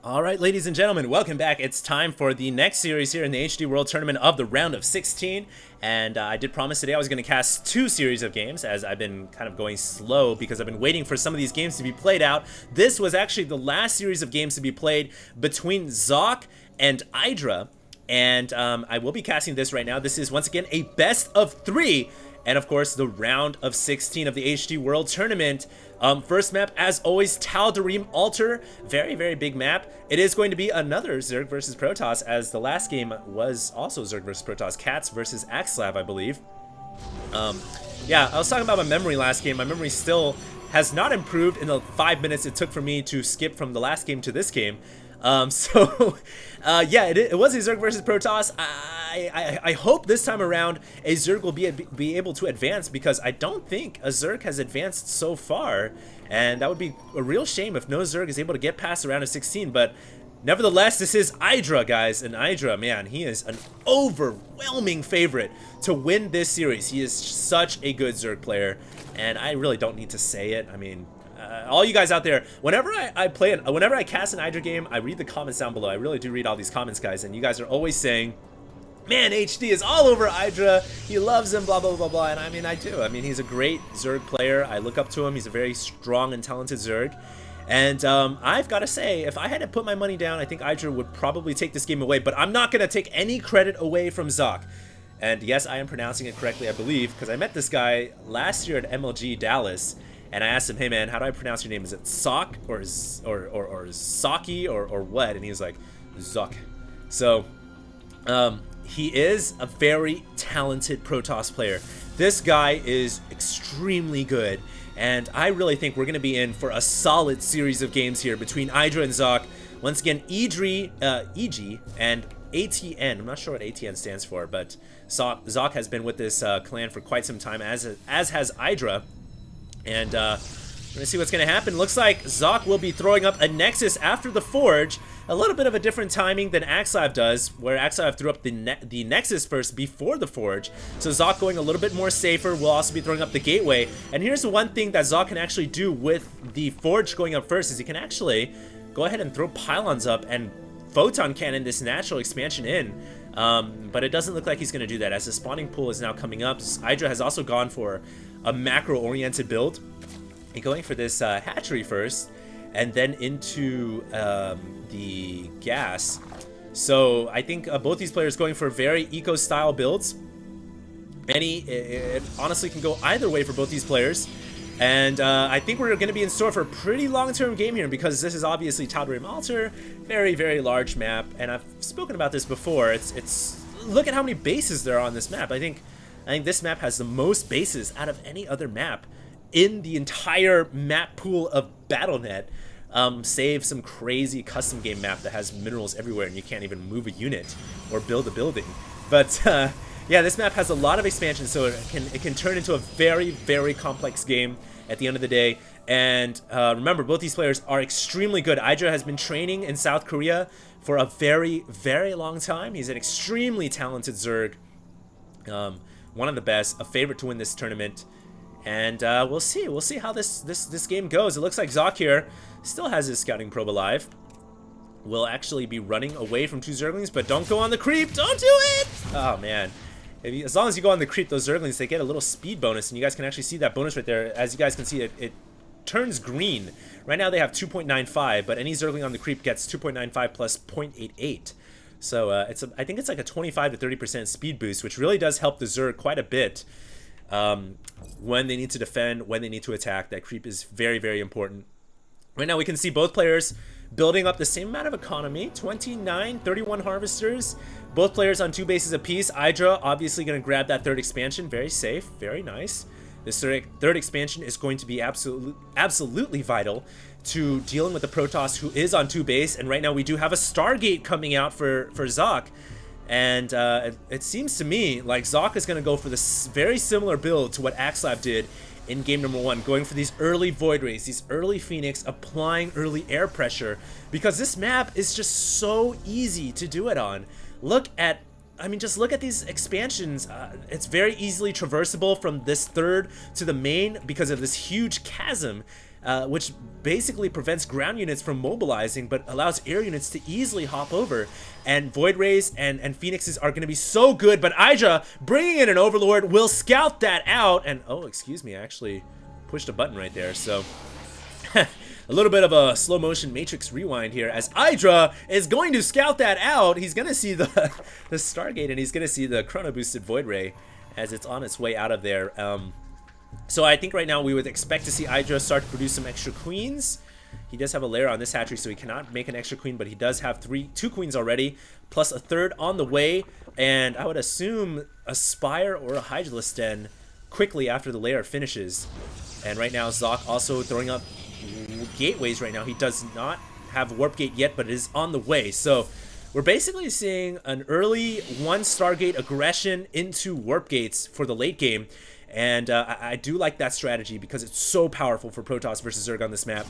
Alright, ladies and gentlemen, welcome back. It's time for the next series here in the HD World Tournament of the round of 16. And I did promise today I was going to cast two series of games, as I've been kind of going slow because I've been waiting for some of these games to be played out. This was actually the last series of games to be played between Socke and Idra. And I will be casting this right now. This is once again a best of 3. And of course, the round of 16 of the HD World Tournament. First map, as always, Tal'Darim Altar. Very, very big map. It is going to be another Zerg versus Protoss, as the last game was also Zerg versus Protoss. Cats versus Axelav, I believe. Yeah, I was talking about my memory last game. My memory still has not improved in the 5 minutes it took for me to skip from the last game to this game. Yeah, it was a Zerg versus Protoss. I hope this time around a Zerg will be able to advance, because I don't think a Zerg has advanced so far, and that would be a real shame if no Zerg is able to get past the round of 16. But nevertheless, this is Idra, guys, and Idra, man, he is an overwhelming favorite to win this series. He is such a good Zerg player, and I really don't need to say it. I mean, all you guys out there, whenever I cast an Idra game, I read the comments down below. I really do read all these comments, guys, and you guys are always saying, man, HD is all over Idra, he loves him, blah, blah, blah, blah, and I mean, I do. I mean, he's a great Zerg player. I look up to him. He's a very strong and talented Zerg. And I've got to say, if I had to put my money down, I think Idra would probably take this game away, but I'm not going to take any credit away from Socke. And yes, I am pronouncing it correctly, I believe, because I met this guy last year at MLG Dallas, and I asked him, hey man, how do I pronounce your name? Is it Socke or Socke or what? And he was like, Socke. So, he is a very talented Protoss player. This guy is extremely good, and I really think we're going to be in for a solid series of games here between Idra and Socke. Once again, EG and ATN. I'm not sure what ATN stands for, but Socke has been with this clan for quite some time, as has Idra. And we're gonna see what's gonna happen. Looks like Socke will be throwing up a Nexus after the Forge. A little bit of a different timing than Axelav does, where Axelav threw up the Nexus first before the Forge. So Socke going a little bit more safer. Will also be throwing up the Gateway. And here's the one thing that Socke can actually do with the Forge going up first, is he can actually go ahead and throw pylons up and photon cannon this natural expansion in. But it doesn't look like he's gonna do that, as the spawning pool is now coming up. Idra has also gone for a macro-oriented build, and going for this hatchery first, and then into the gas. So I think both these players going for very eco-style builds. It honestly can go either way for both these players. And I think we're going to be in store for a pretty long-term game here, because this is obviously Tal'Darim Altar, very, very large map, and I've spoken about this before. It's look at how many bases there are on this map. I think this map has the most bases out of any other map in the entire map pool of Battle.net, save some crazy custom game map that has minerals everywhere and you can't even move a unit or build a building. But yeah, this map has a lot of expansion, so it can turn into a very, very complex game at the end of the day. And remember, both these players are extremely good. Idra has been training in South Korea for a very, very long time. He's an extremely talented Zerg. One of the best, a favorite to win this tournament. And we'll see how this game goes. It looks like Socke here still has his scouting probe alive. Will actually be running away from two Zerglings, but don't go on the creep. Don't do it! Oh man. As long as you go on the creep, those Zerglings, they get a little speed bonus, and you guys can actually see that bonus right there. As you guys can see, it turns green. Right now they have 2.95, but any Zergling on the creep gets 2.95 plus 0.88. So I think it's like a 25 to 30% speed boost, which really does help the Zerg quite a bit when they need to defend, when they need to attack. That creep is very, very important. Right now we can see both players building up the same amount of economy, 29, 31 harvesters. Both players on 2 bases apiece. Idra obviously going to grab that third expansion. Very safe, very nice. This third expansion is going to be absolutely vital to dealing with the Protoss, who is on 2 base. And right now we do have a Stargate coming out for Socke. And it seems to me like Socke is going to go for this very similar build to what Axelav did in game number 1, going for these early Void Rays, these early Phoenix, applying early air pressure, because this map is just so easy to do it on. Look at, I mean, just look at these expansions. It's very easily traversable from this third to the main because of this huge chasm, which basically prevents ground units from mobilizing, but allows air units to easily hop over. And Void Rays and Phoenixes are going to be so good, but Idra, bringing in an Overlord, will scout that out. And, oh, excuse me, I actually pushed a button right there, so... A little bit of a slow motion Matrix rewind here as Idra is going to scout that out. He's going to see the Stargate, and he's going to see the Chrono Boosted Void Ray as it's on its way out of there. So I think right now we would expect to see Idra start to produce some extra queens. He does have a lair on this hatchery, so he cannot make an extra queen, but he does have two queens already, plus a third on the way. And I would assume a Spire or a Hydralisk Den quickly after the lair finishes. And right now Socke also throwing up gateways right now. He does not have Warp Gate yet, but it is on the way. So we're basically seeing an early 1 Stargate aggression into Warp Gates for the late game. And I do like that strategy because it's so powerful for Protoss versus Zerg on this map.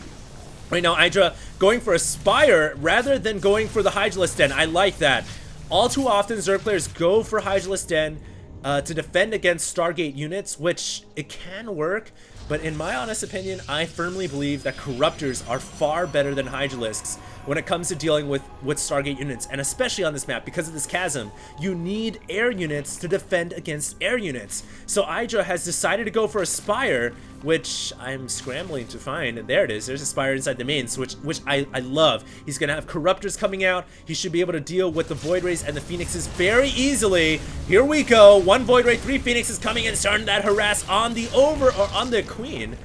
Right now, Idra going for a Spire rather than going for the Hydralisk Den. I like that. All too often, Zerg players go for Hydralisk Den to defend against Stargate units, which it can work. But in my honest opinion, I firmly believe that Corruptors are far better than Hydralisks when it comes to dealing with Stargate units, and especially on this map, because of this chasm, you need air units to defend against air units. So Idra has decided to go for a Spire, which I'm scrambling to find, and there it is. There's a Spire inside the mains, which I love. He's gonna have Corruptors coming out. He should be able to deal with the Void Rays and the Phoenixes very easily. Here we go. 1 Void Ray, 3 Phoenixes coming in, starting that harass on the on the Queen.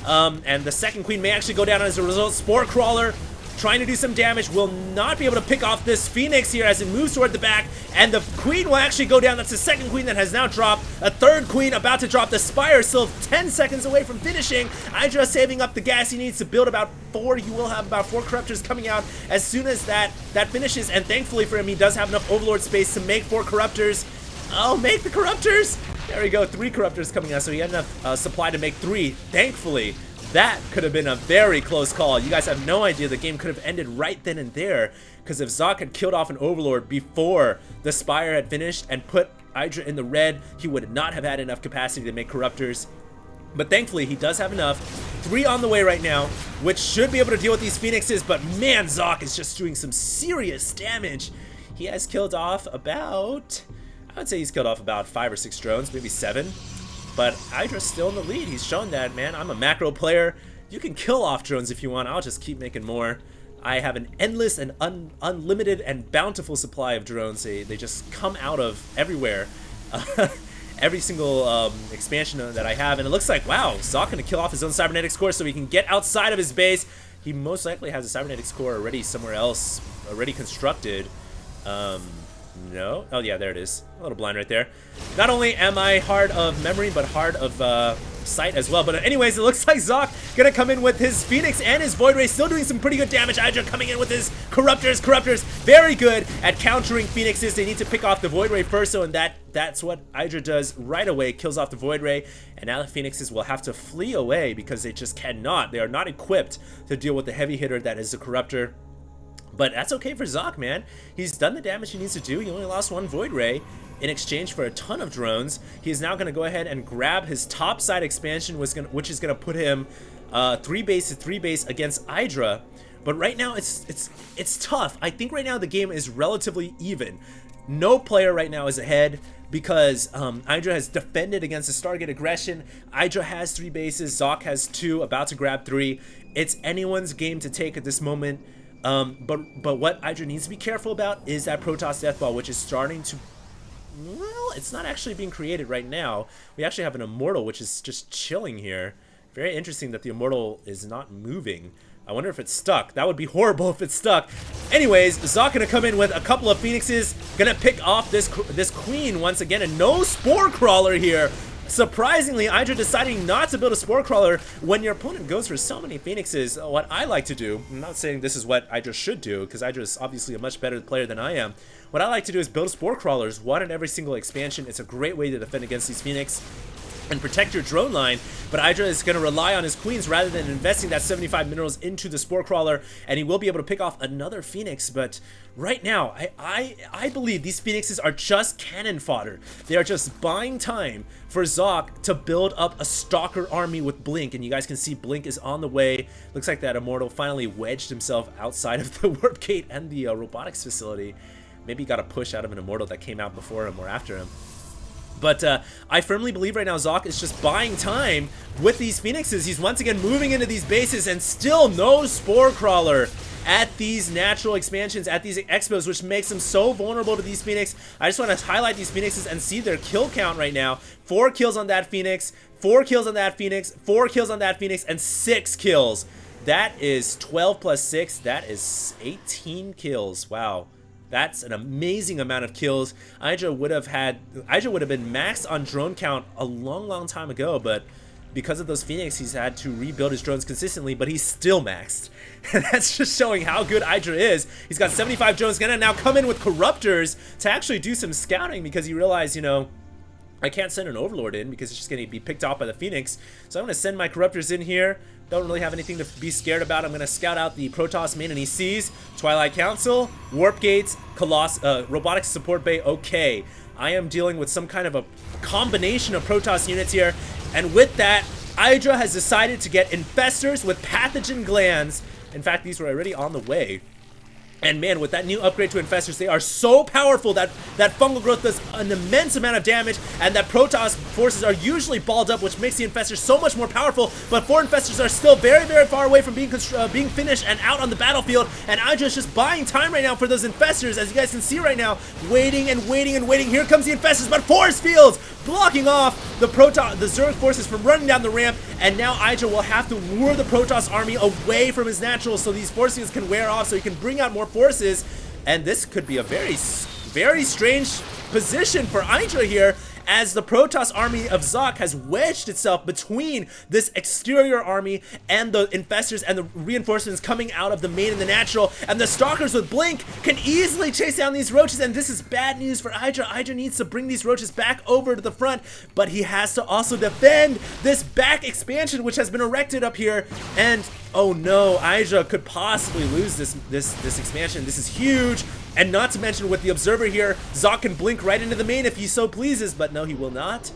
And the second Queen may actually go down as a result. Spore Crawler trying to do some damage, will not be able to pick off this Phoenix here as it moves toward the back, and the Queen will actually go down. That's the second Queen that has now dropped. A third Queen about to drop. The Spire still 10 seconds away from finishing. Idra saving up the gas he needs to build about 4. He will have about 4 Corruptors coming out as soon as that finishes, and thankfully for him, he does have enough Overlord space to make 4 Corruptors. Oh, make the Corruptors! There we go, 3 Corruptors coming out, so he had enough supply to make 3, thankfully. That could have been a very close call. You guys have no idea. The game could have ended right then and there, because if Socke had killed off an Overlord before the Spire had finished and put Idra in the red, he would not have had enough capacity to make Corruptors. But thankfully, he does have enough. 3 on the way right now, which should be able to deal with these Phoenixes, but man, Socke is just doing some serious damage. He has killed off about, I would say he's killed off about 5 or 6 drones, maybe 7. But Idra's still in the lead. He's shown that, man. I'm a macro player. You can kill off drones if you want. I'll just keep making more. I have an endless and unlimited and bountiful supply of drones. They just come out of everywhere. Every single expansion that I have. And it looks like, wow, Socke gonna kill off his own Cybernetics core so he can get outside of his base. He most likely has a Cybernetics core already somewhere else, already constructed. No. Oh, yeah, there it is. A little blind right there. Not only am I hard of memory, but hard of sight as well. But anyways, it looks like Socke gonna come in with his Phoenix and his Void Ray, still doing some pretty good damage. Idra coming in with his Corruptors. Corruptors very good at countering Phoenixes. They need to pick off the Void Ray first, so and that's what Idra does right away. Kills off the Void Ray, and now the Phoenixes will have to flee away because they just cannot. They are not equipped to deal with the heavy hitter that is the Corruptor. But that's okay for Socke, man. He's done the damage he needs to do. He only lost 1 Void Ray in exchange for a ton of drones. He is now going to go ahead and grab his top side expansion, which is going to put him 3 base to 3 base against Idra. But right now, it's tough. I think right now the game is relatively even. No player right now is ahead because Idra has defended against the Stargate aggression. Idra has 3 bases. Socke has 2, about to grab 3. It's anyone's game to take at this moment. But what Idra needs to be careful about is that Protoss Deathball, which is starting to, well, it's not actually being created right now. We actually have an Immortal, which is just chilling here. Very interesting that the Immortal is not moving. I wonder if it's stuck. That would be horrible if it's stuck. Anyways, Socke gonna come in with a couple of Phoenixes, gonna pick off this Queen once again, and no Spore Crawler here. Surprisingly, Idra deciding not to build a Spore Crawler when your opponent goes for so many Phoenixes. What I like to do, I'm not saying this is what Idra should do, because Idra is obviously a much better player than I am. What I like to do is build Spore Crawlers, 1 in every single expansion. It's a great way to defend against these Phoenix. and protect your drone line, but Idra is going to rely on his queens rather than investing that 75 minerals into the spore crawler, and he will be able to pick off another phoenix. But right now, I believe these phoenixes are just cannon fodder. They are just buying time for Socke to build up a stalker army with Blink, and you guys can see Blink is on the way. Looks like that immortal finally wedged himself outside of the warp gate and the robotics facility. Maybe he got a push out of an immortal that came out before him or after him. But I firmly believe right now Socke is just buying time with these phoenixes. He's once again moving into these bases, and still no spore crawler at these natural expansions, at these expos, which makes them so vulnerable to these phoenix. I just want to highlight these phoenixes and see their kill count right now. 4 kills on that phoenix, 4 kills on that phoenix, 4 kills on that phoenix, and 6 kills. That is 12 plus 6. That is 18 kills. Wow. That's an amazing amount of kills. Idra would have been maxed on drone count a long time ago, but because of those Phoenix, he's had to rebuild his drones consistently, but he's still maxed. And that's just showing how good Idra is. He's got 75 drones, gonna now come in with Corruptors to actually do some scouting, because he realized, you know, I can't send an Overlord in because it's just going to be picked off by the Phoenix. So I'm going to send my Corruptors in here. Don't really have anything to be scared about. I'm going to scout out the Protoss main, and he sees Twilight Council, Warp Gates, Robotics Support Bay. Okay, I am dealing with some kind of a combination of Protoss units here. And with that, Idra has decided to get Infestors with Pathogen Glands. In fact, these were already on the way. And man, with that new upgrade to Infestors, they are so powerful that fungal growth does an immense amount of damage, and that Protoss forces are usually balled up, which makes the Infestors so much more powerful. But 4 Infestors are still very far away from being finished and out on the battlefield, and Idra is just buying time right now for those Infestors, as you guys can see right now, waiting and waiting and waiting. Here comes the Infestors, but force fields blocking off the Zerg forces from running down the ramp, and now Idra will have to lure the Protoss army away from his naturals so these force fields can wear off, so he can bring out more forces. And this could be a very strange position for Idra here, as the Protoss army of Socke has wedged itself between this exterior army and the Infestors and the reinforcements coming out of the main and the natural, and the Stalkers with Blink can easily chase down these roaches, and this is bad news for Idra. Idra needs to bring these roaches back over to the front, but he has to also defend this back expansion which has been erected up here. And oh no, Idra could possibly lose this expansion. This is huge. And not to mention, with the Observer here, Socke can blink right into the main if he so pleases, but no, he will not.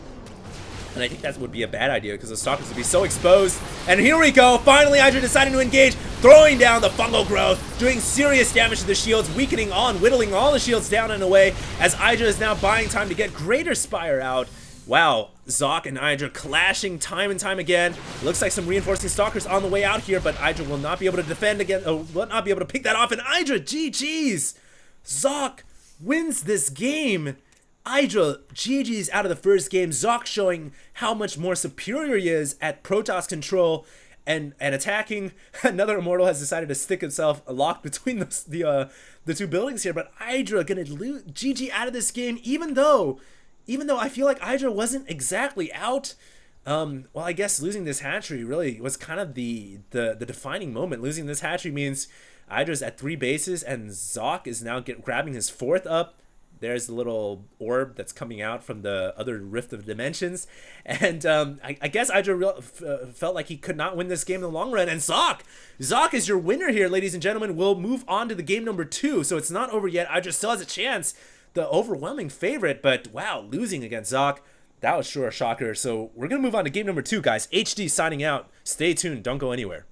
And I think that would be a bad idea, because the Stalkers would be so exposed. And here we go, finally Idra deciding to engage, throwing down the fungal growth, doing serious damage to the shields, whittling all the shields down and away, as Idra is now buying time to get Greater Spire out. Wow, Socke and Idra clashing time and time again. Looks like some reinforcing Stalkers on the way out here, but Idra will not be able to defend again, will not be able to pick that off, and Idra, GG's! Socke wins this game. Idra, GG's out of the first game. Socke showing how much more superior he is at Protoss control and attacking. Another Immortal has decided to stick himself locked between the two buildings here, but Idra gonna lose GG out of this game, even though I feel like Idra wasn't exactly out. Well, I guess losing this hatchery really was kind of the defining moment. Losing this hatchery means Idra's at 3 bases, and Socke is now grabbing his 4th up. There's the little orb that's coming out from the other Rift of Dimensions. And I guess Idra felt like he could not win this game in the long run. And Socke is your winner here, ladies and gentlemen. We'll move on to the game number 2. So it's not over yet. Idra still has a chance. The overwhelming favorite, but wow, losing against Socke, that was sure a shocker. So we're going to move on to game number 2, guys. HD signing out. Stay tuned. Don't go anywhere.